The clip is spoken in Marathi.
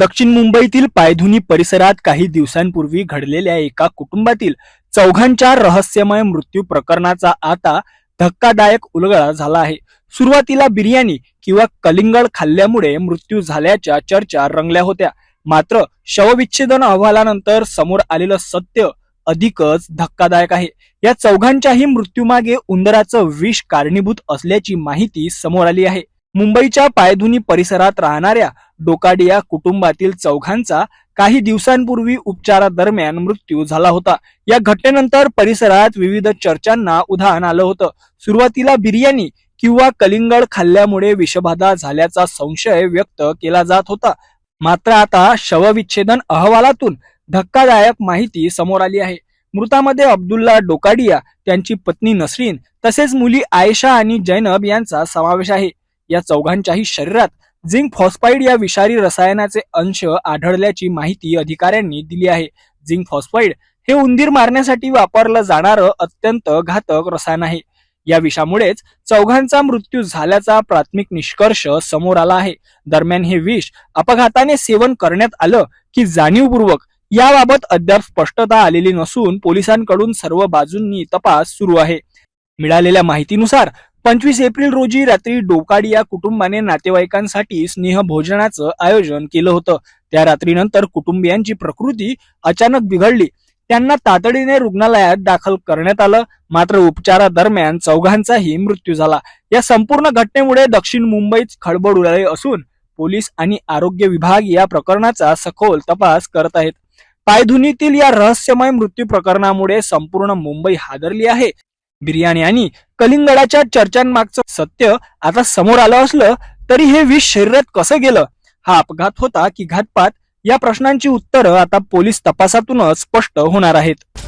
दक्षिण मुंबईतील पायधुनी परिसरात काही दिवसांपूर्वी घडलेल्या एका कुटुंबातील चौघांच्या रहस्यमय मृत्यू प्रकरणाचा आता धक्कादायक उलगडा झाला आहे। सुरुवातीला बिर्याणी किंवा कलिंगड खाल्ल्यामुळे मृत्यू झाल्याच्या चर्चा रंगल्या होत्या, मात्र शवविच्छेदन अहवालानंतर समोर आलेलं सत्य अधिकच धक्कादायक आहे। या चौघांच्याही मृत्यूमागे उंदराचं विष कारणीभूत असल्याची माहिती समोर आली आहे। मुंबईच्या पायधुनी परिसरात राहणाऱ्या डोकाडिया कुटुंबातील चौघांचा काही दिवसांपूर्वी उपचारादरम्यान मृत्यू झाला होता। या घटनेनंतर परिसरात विविध चर्चांना उधाण आलं होतं। सुरुवातीला बिर्याणी किंवा कलिंगड खाल्ल्यामुळे विषबाधा झाल्याचा संशय व्यक्त केला जात होता, मात्र आता शवविच्छेदन अहवालातून धक्कादायक माहिती समोर आली आहे। मृतांमध्ये अब्दुल्ला डोकाडिया, त्यांची पत्नी नसरीन तसेच मुली आयशा आणि जैनब यांचा समावेश आहे। या चौघांच्याही शरीरात झिंक फॉस्फाईड या विषारी रसायनाचे अंश आढळल्याची माहिती अधिकाऱ्यांनी दिली आहे। झिंक फॉस्फाईड हे उंदीर मारण्यासाठी वापरलं जाणारं अत्यंत घातक रसायन आहे। या विषामुळेच चौघांचा मृत्यू झाल्याचा प्राथमिक निष्कर्ष समोर आला आहे। दरम्यान हे विष अपघाताने सेवन करण्यात आलं की जाणीवपूर्वक याबाबत अद्याप स्पष्टता आलेली नसून पोलिसांकडून सर्व बाजूंनी तपास सुरू आहे। मिळालेल्या माहितीनुसार 25 एप्रिल रोजी रात्री डोकाडिया कुटुंबाने नातेवाईकांसाठी स्नेहभोजनाचं आयोजन केलं होतं। त्या रात्रीनंतर कुटुंबियांची प्रकृती अचानक बिघडली, त्यांना तातडीने रुग्णालयात दाखल करण्यात आलं, मात्र उपचारादरम्यान चौघांचाही मृत्यू झाला। या संपूर्ण घटनेमुळे दक्षिण मुंबईत खळबळ उडाली असून पोलीस आणि आरोग्य विभाग या प्रकरणाचा सखोल तपास करत आहेत। पायधुनीतील या रहस्यमय मृत्यू प्रकरणामुळे संपूर्ण मुंबई हादरली आहे। बिर्याणी आणि कलिंगडाच्या चर्चांमागचं सत्य आता समोर आलं असलं तरी हे विष शरीरात कसं गेलं, हा अपघात होता की घातपात, या प्रश्नांची उत्तरं आता पोलीस तपासातूनच स्पष्ट होणार आहेत।